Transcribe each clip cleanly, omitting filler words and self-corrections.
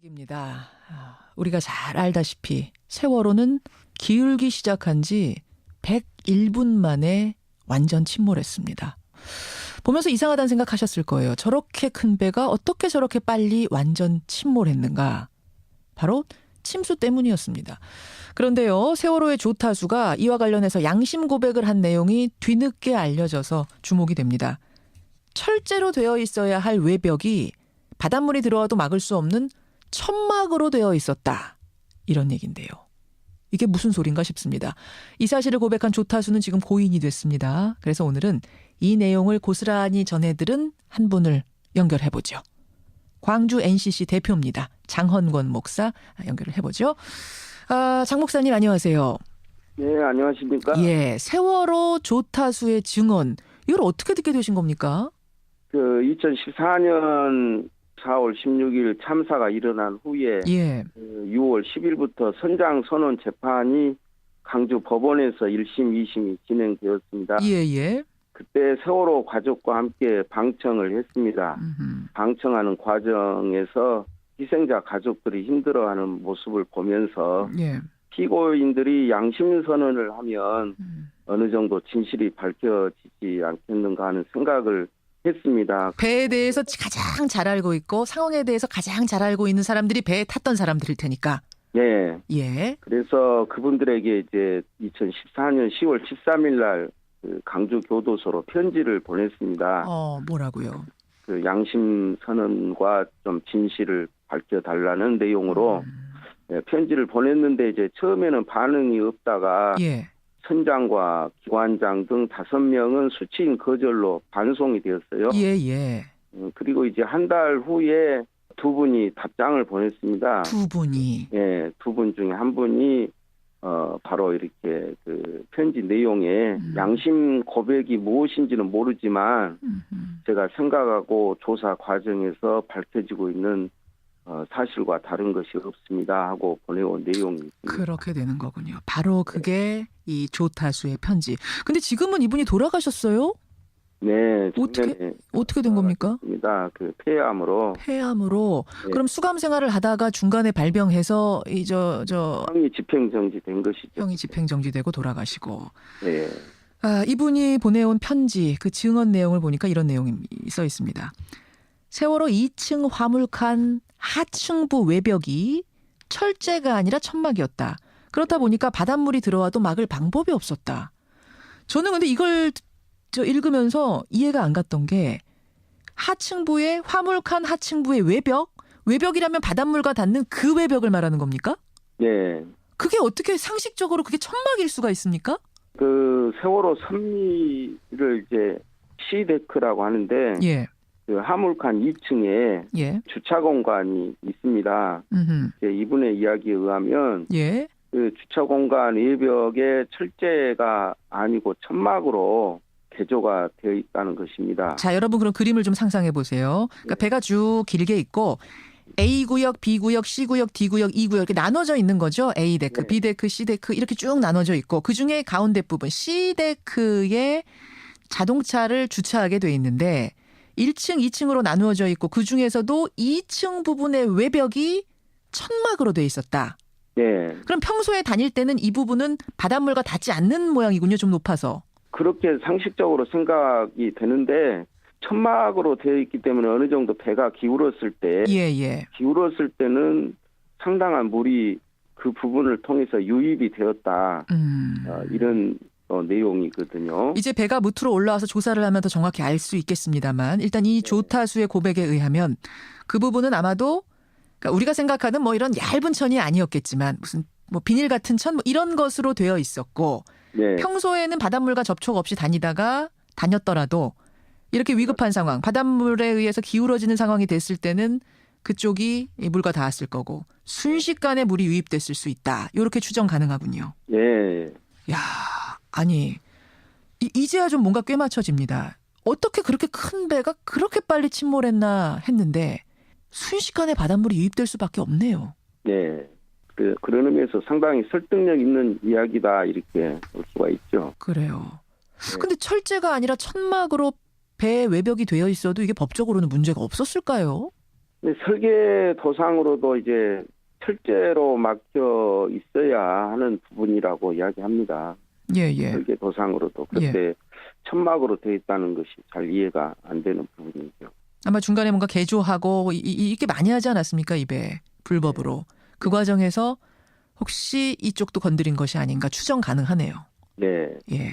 입니다. 우리가 잘 알다시피 세월호는 기울기 시작한 지 101분 만에 완전 침몰했습니다. 보면서 이상하다는 생각하셨을 거예요. 저렇게 큰 배가 어떻게 저렇게 빨리 완전 침몰했는가? 바로 침수 때문이었습니다. 그런데요, 세월호의 조타수가 이와 관련해서 양심 고백을 한 내용이 뒤늦게 알려져서 주목이 됩니다. 철제로 되어 있어야 할 외벽이 바닷물이 들어와도 막을 수 없는 천막으로 되어 있었다. 이런 얘기인데요. 이게 무슨 소린가 싶습니다. 이 사실을 고백한 조타수는 지금 고인이 됐습니다. 그래서 오늘은 이 내용을 고스란히 전해들은 한 분을 연결해보죠. 광주 NCC 대표입니다. 장헌권 목사 연결을 해보죠. 장 목사님 안녕하세요. 네, 안녕하십니까? 예, 세월호 조타수의 증언 이걸 어떻게 듣게 되신 겁니까? 2014년 4월 16일 참사가 일어난 후에 예. 6월 10일부터 선장 선원 재판이 강주 법원에서 1심, 2심이 진행되었습니다. 예. 그때 세월호 가족과 함께 방청을 했습니다. 방청하는 과정에서 희생자 가족들이 힘들어하는 모습을 보면서 예. 피고인들이 양심 선언을 하면 어느 정도 진실이 밝혀지지 않겠는가 하는 생각을 했습니다. 배에 대해서 가장 잘 알고 있고 상황에 대해서 가장 잘 알고 있는 사람들이 배에 탔던 사람들일 테니까. 네. 예. 그래서 그분들에게 이제 2014년 10월 13일 날 강주 교도소로 편지를 보냈습니다. 뭐라고요? 양심 선언과 좀 진실을 밝혀달라는 내용으로 편지를 보냈는데 이제 처음에는 반응이 없다가 예. 선장과 기관장 등 5명은 수치인 거절로 반송이 되었어요. 예. 그리고 이제 한 달 후에 두 분이 답장을 보냈습니다. 두 분이. 예, 두 분 중에 한 분이 바로 이렇게 그 편지 내용에 양심 고백이 무엇인지는 모르지만 제가 생각하고 조사 과정에서 밝혀지고 있는 사실과 다른 것이 없습니다 하고 보내온 내용이 있습니다. 그렇게 되는 거군요. 바로 그게 이 조타수의 편지. 근데 지금은 이분이 돌아가셨어요? 네. 어떻게 된 겁니까? 그 폐암으로. 폐암으로. 네. 그럼 수감 생활을 하다가 중간에 발병해서 형이 집행정지된 것이죠. 형이 집행정지되고 돌아가시고. 네. 이분이 보내온 편지 그 증언 내용을 보니까 이런 내용이 써 있습니다. 세월호 2층 화물칸 하층부 외벽이 철제가 아니라 천막이었다. 그렇다 보니까 바닷물이 들어와도 막을 방법이 없었다. 저는 근데 이걸 읽으면서 이해가 안 갔던 게 하층부의 화물칸 하층부의 외벽이라면 바닷물과 닿는 그 외벽을 말하는 겁니까? 네. 그게 어떻게 상식적으로 그게 천막일 수가 있습니까? 그 세월호 선미를 이제 시데크라고 하는데 예. 그 화물칸 2층에 예. 주차 공간이 있습니다. 이분의 이야기에 의하면 예. 그 주차 공간 외벽에 철제가 아니고 천막으로 개조가 되어 있다는 것입니다. 자, 여러분 그럼 그림을 좀 상상해 보세요. 그러니까 배가 쭉 길게 있고 A구역, B구역, C구역, D구역, E구역 이렇게 나눠져 있는 거죠. A데크, 네. B데크, C데크 이렇게 쭉 나눠져 있고 그중에 가운데 부분 C데크에 자동차를 주차하게 돼 있는데 1층, 2층으로 나누어져 있고 그중에서도 2층 부분의 외벽이 천막으로 돼 있었다. 네. 그럼 평소에 다닐 때는 이 부분은 바닷물과 닿지 않는 모양이군요. 좀 높아서. 그렇게 상식적으로 생각이 되는데 천막으로 되어 있기 때문에 어느 정도 배가 기울었을 때 예. 기울었을 때는 상당한 물이 그 부분을 통해서 유입이 되었다. 이런 내용이거든요. 이제 배가 무트로 올라와서 조사를 하면 더 정확히 알 수 있겠습니다만 일단 이 조타수의 고백에 의하면 그 부분은 아마도 그러니까 우리가 생각하는 뭐 이런 얇은 천이 아니었겠지만 무슨 뭐 비닐 같은 천 뭐 이런 것으로 되어 있었고 네. 평소에는 바닷물과 접촉 없이 다녔더라도 이렇게 위급한 상황, 바닷물에 의해서 기울어지는 상황이 됐을 때는 그쪽이 물과 닿았을 거고 순식간에 물이 유입됐을 수 있다. 이렇게 추정 가능하군요. 네. 야, 아니 이제야 좀 뭔가 꿰맞춰집니다. 어떻게 그렇게 큰 배가 그렇게 빨리 침몰했나 했는데 순식간에 바닷물이 유입될 수밖에 없네요. 네. 그런 의미에서 상당히 설득력 있는 이야기다 이렇게 볼 수가 있죠. 그래요. 네. 근데 철제가 아니라 천막으로 배 외벽이 되어 있어도 이게 법적으로는 문제가 없었을까요? 근데 설계도상으로도 이제 철제로 막혀 있어야 하는 부분이라고 이야기합니다. 예, 예. 설계도상으로도. 그때 천막으로 되어 있다는 것이 잘 이해가 안 되는 부분이죠. 아마 중간에 뭔가 개조하고 이렇게 많이 하지 않았습니까? 입에 불법으로. 그 과정에서 혹시 이쪽도 건드린 것이 아닌가 추정 가능하네요. 네. 예.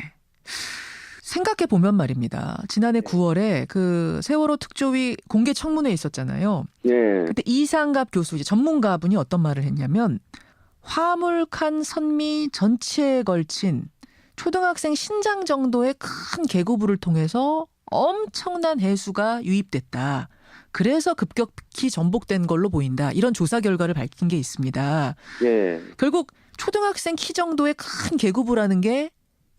생각해 보면 말입니다. 지난해 9월에 그 세월호 특조위 공개 청문회 있었잖아요. 네. 그때 이상갑 교수, 이제 전문가분이 어떤 말을 했냐면 화물칸 선미 전체에 걸친 초등학생 신장 정도의 큰 계고부를 통해서 엄청난 해수가 유입됐다. 그래서 급격히 전복된 걸로 보인다. 이런 조사 결과를 밝힌 게 있습니다. 네. 결국 초등학생 키 정도의 큰 계고부라는 게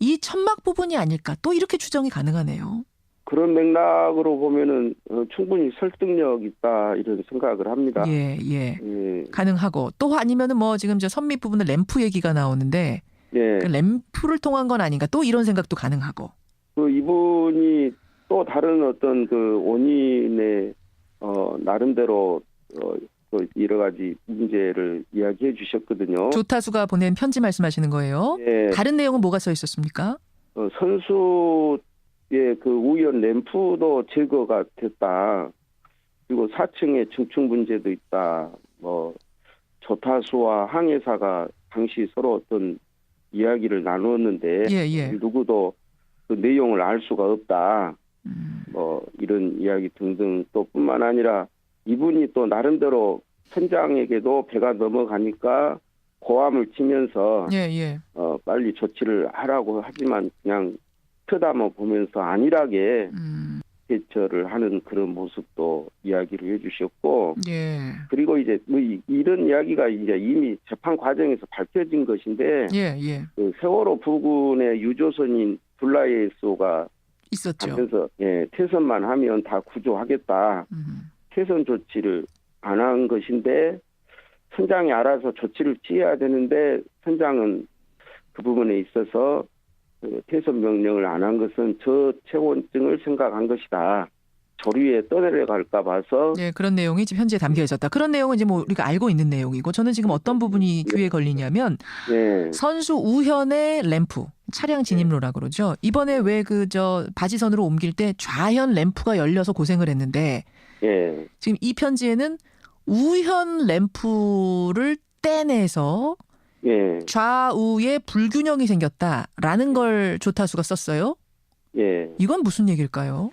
이 천막 부분이 아닐까. 또 이렇게 추정이 가능하네요. 그런 맥락으로 보면은 충분히 설득력 있다 이런 생각을 합니다. 예, 예. 예. 가능하고 또 아니면은 뭐 지금 저 선미 부분은 램프 얘기가 나오는데 예. 그 램프를 통한 건 아닌가. 또 이런 생각도 가능하고. 그 이분이 또 다른 어떤 그 원인의 나름대로 그 여러 가지 문제를 이야기해 주셨거든요. 조타수가 보낸 편지 말씀하시는 거예요. 예. 다른 내용은 뭐가 써 있었습니까? 선수의 그 우연 램프도 제거가 됐다. 그리고 4층에 증축 문제도 있다. 뭐 조타수와 항해사가 당시 서로 어떤 이야기를 나누었는데 예, 예. 누구도 그 내용을 알 수가 없다. 뭐 이런 이야기 등등 또 뿐만 아니라 이분이 또 나름대로 선장에게도 배가 넘어가니까 고함을 치면서 예, 예. 빨리 조치를 하라고 하지만 그냥 쳐다만 보면서 안일하게 대처를 하는 그런 모습도 이야기를 해주셨고 예. 그리고 이제 뭐 이런 이야기가 이제 이미 재판 과정에서 밝혀진 것인데 예, 예. 그 세월호 부근의 유조선인 블라이에소가 있었죠. 하면서 퇴선만 하면 다 구조하겠다. 퇴선 조치를 안 한 것인데 선장이 알아서 조치를 취해야 되는데 선장은 그 부분에 있어서 그 퇴선 명령을 안 한 것은 저체온증을 생각한 것이다. 조류에 떠내려갈까 봐서. 네, 그런 내용이 지금 현지에 담겨 있었다. 그런 내용은 이제 뭐 우리가 알고 있는 내용이고 저는 지금 어떤 부분이 귀에 걸리냐면 네. 선수 우현의 램프 차량 진입로라고 그러죠. 이번에 왜 그 저 바지선으로 옮길 때 좌현 램프가 열려서 고생을 했는데 예. 지금 이 편지에는 우현 램프를 떼내서 예. 좌우에 불균형이 생겼다라는 걸 조타수가 썼어요. 예. 이건 무슨 얘기일까요?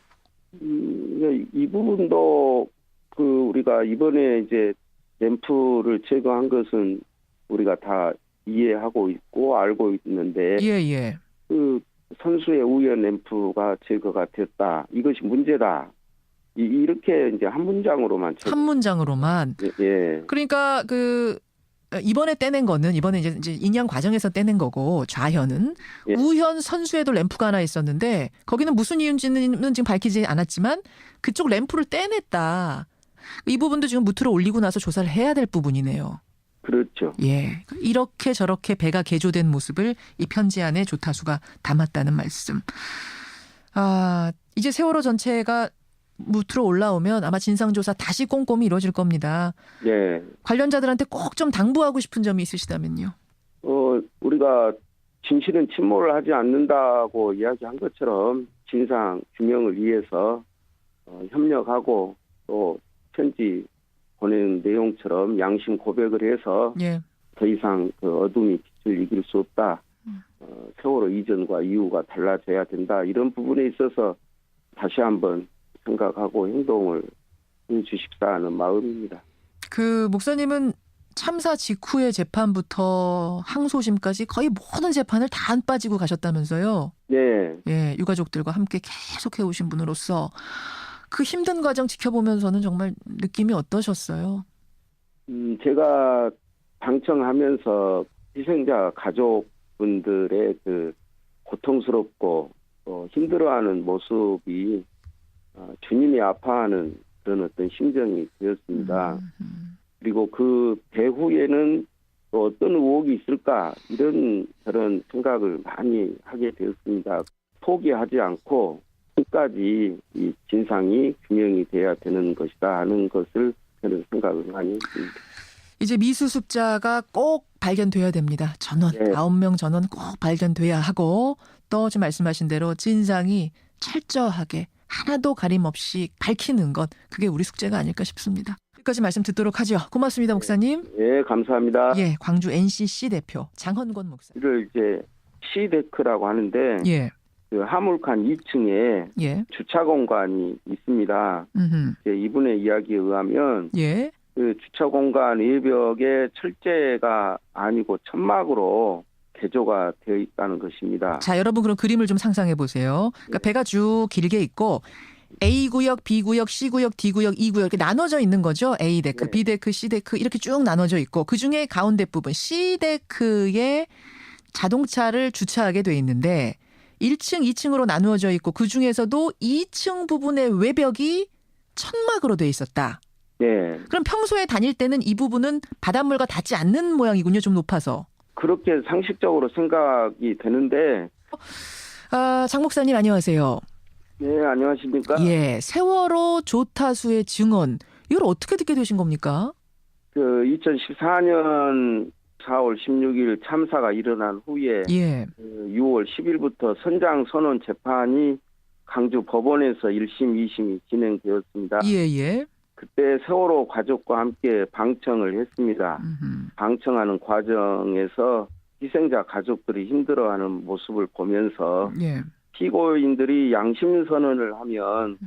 이 부분도 그 우리가 이번에 이제 램프를 제거한 것은 우리가 다 이해하고 있고 알고 있는데 예, 예. 그 선수의 우연 램프가 제거가 됐다. 이것이 문제다. 이렇게 이제 한 문장으로만 한 문장으로만. 예. 그러니까 그 이번에 떼낸 거는 이번에 이제 인양 과정에서 떼낸 거고 좌현은 예. 우현 선수에도 램프가 하나 있었는데 거기는 무슨 이유인지는 지금 밝히지 않았지만 그쪽 램프를 떼냈다. 이 부분도 지금 무트로 올리고 나서 조사를 해야 될 부분이네요. 그렇죠. 예. 이렇게 저렇게 배가 개조된 모습을 이 편지 안에 조타수가 담았다는 말씀. 아, 이제 세월호 전체가 무트로 올라오면 아마 진상조사 다시 꼼꼼히 이루어질 겁니다. 예. 관련자들한테 꼭 좀 당부하고 싶은 점이 있으시다면요. 우리가 진실은 침몰을 하지 않는다고 이야기한 것처럼 진상 규명을 위해서 협력하고 또 편지 보내는 내용처럼 양심 고백을 해서 예. 더 이상 그 어둠이 빛을 이길 수 없다. 세월호 이전과 이후가 달라져야 된다. 이런 부분에 있어서 다시 한번 생각하고 행동을 해주십사 하는 마음입니다. 그 목사님은 참사 직후의 재판부터 항소심까지 거의 모든 재판을 다 안 빠지고 가셨다면서요. 네. 예, 유가족들과 함께 계속 해오신 분으로서 그 힘든 과정 지켜보면서는 정말 느낌이 어떠셨어요? 제가 방청하면서 희생자 가족분들의 그 고통스럽고 힘들어하는 모습이 주님이 아파하는 그런 어떤 심정이 되었습니다. 그리고 그 배후에는 또 어떤 의혹이 있을까 이런 그런 생각을 많이 하게 되었습니다. 포기하지 않고 끝까지 이 진상이 규명이 돼야 되는 것이다 하는 것을 그런 생각을 많이 했습니다. 이제 미수습자가 꼭 발견돼야 됩니다. 전원, 네. 9명 전원 꼭 발견돼야 하고 또 지금 말씀하신 대로 진상이 철저하게 하나도 가림 없이 밝히는 것, 그게 우리 숙제가 아닐까 싶습니다. 여기까지 말씀 듣도록 하죠. 고맙습니다, 목사님. 예, 감사합니다. 예, 광주 NCC 대표 장헌권 목사. 이를 이제 시데크라고 하는데 예, 그 화물칸 2층에 예, 주차 공간이 있습니다. 이제 이분의 이야기에 의하면 예, 그 주차 공간 외벽에 철제가 아니고 천막으로 개조가 되어 있다는 것입니다. 자, 여러분 그럼 그림을 좀 상상해 보세요. 그러니까 배가 쭉 길게 있고 A 구역, B 구역, C 구역, D 구역, E 구역 이렇게 나눠져 있는 거죠. A 데크, 네. B 데크, C 데크 이렇게 쭉 나눠져 있고 그 중에 가운데 부분 C 데크에 자동차를 주차하게 돼 있는데 1층, 2층으로 나누어져 있고 그 중에서도 2층 부분의 외벽이 천막으로 돼 있었다. 네, 그럼 평소에 다닐 때는 이 부분은 바닷물과 닿지 않는 모양이군요. 좀 높아서. 그렇게 상식적으로 생각이 되는데 장 목사님 안녕하세요. 네, 안녕하십니까? 예, 세월호 조타수의 증언 이걸 어떻게 듣게 되신 겁니까? 그 2014년 4월 16일 참사가 일어난 후에 예, 그 6월 10일부터 선장 선원 재판이 강주 법원에서 1심, 2심이 진행되었습니다. 예. 그때 세월호 가족과 함께 방청을 했습니다. 방청하는 과정에서 희생자 가족들이 힘들어하는 모습을 보면서 예. 피고인들이 양심 선언을 하면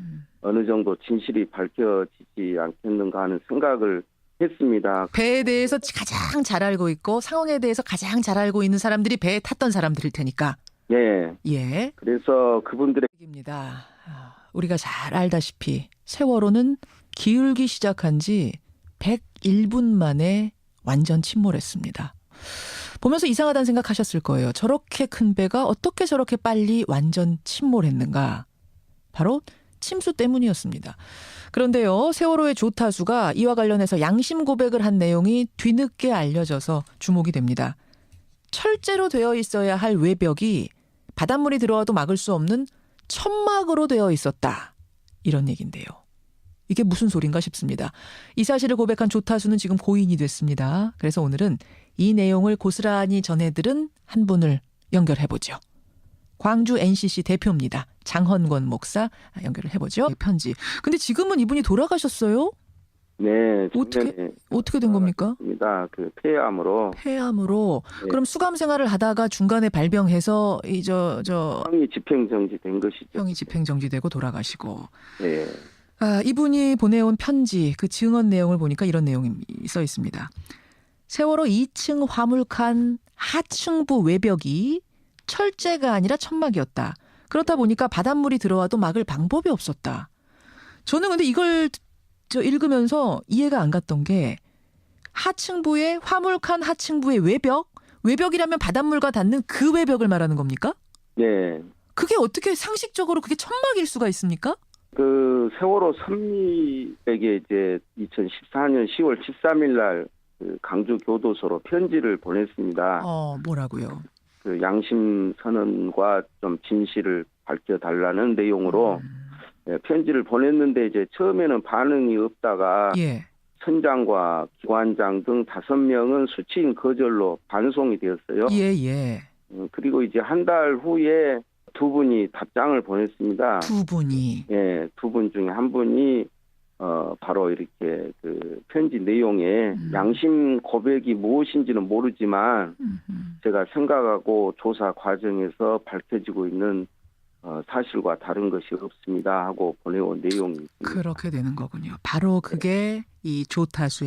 어느 정도 진실이 밝혀지지 않겠는가 하는 생각을 했습니다. 배에 대해서 가장 잘 알고 있고 상황에 대해서 가장 잘 알고 있는 사람들이 배에 탔던 사람들일 테니까. 네. 예. 그래서 그분들의 입니다. 우리가 잘 알다시피 세월호는 기울기 시작한 지 101분 만에 완전 침몰했습니다. 보면서 이상하다는 생각하셨을 거예요. 저렇게 큰 배가 어떻게 저렇게 빨리 완전 침몰했는가? 바로 침수 때문이었습니다. 그런데요, 세월호의 조타수가 이와 관련해서 양심 고백을 한 내용이 뒤늦게 알려져서 주목이 됩니다. 철제로 되어 있어야 할 외벽이 바닷물이 들어와도 막을 수 없는 천막으로 되어 있었다. 이런 얘기인데요. 이게 무슨 소린가 싶습니다. 이 사실을 고백한 조타수는 지금 고인이 됐습니다. 그래서 오늘은 이 내용을 고스란히 전해들은 한 분을 연결해보죠. 광주 NCC 대표입니다. 장헌권 목사 연결을 해보죠. 편지. 근데 지금은 이분이 돌아가셨어요? 네, 어떻게 된 겁니까? 그 폐암으로 폐암으로. 네. 그럼 수감 생활을 하다가 중간에 발병해서 형이 집행정지된 것이죠. 형이 집행정지되고 돌아가시고. 네. 이분이 보내온 편지 그 증언 내용을 보니까 이런 내용이 써 있습니다. 세월호 2층 화물칸 하층부 외벽이 철제가 아니라 천막이었다. 그렇다 보니까 바닷물이 들어와도 막을 방법이 없었다. 저는 근데 이걸 읽으면서 이해가 안 갔던 게 하층부의 화물칸 하층부의 외벽이라면 바닷물과 닿는 그 외벽을 말하는 겁니까? 네. 그게 어떻게 상식적으로 그게 천막일 수가 있습니까? 그 세월호 선미에게 이제 2014년 10월 13일 날 그 강주 교도소로 편지를 보냈습니다. 뭐라고요? 그 양심 선언과 좀 진실을 밝혀달라는 내용으로 편지를 보냈는데 이제 처음에는 반응이 없다가 예. 선장과 기관장 등 5명은 수치인 거절로 반송이 되었어요. 예. 그리고 이제 한 달 후에 2분이 답장을 보냈습니다. 2분이. 예, 2분 중에 한 분이 바로 이렇게 그 편지 내용에 양심 고백이 무엇인지는 모르지만 제가 생각하고 조사 과정에서 밝혀지고 있는 사실과 다른 것이 없습니다 하고 보내온 내용이 있습니다. 그렇게 되는 거군요. 바로 그게 이 조타수의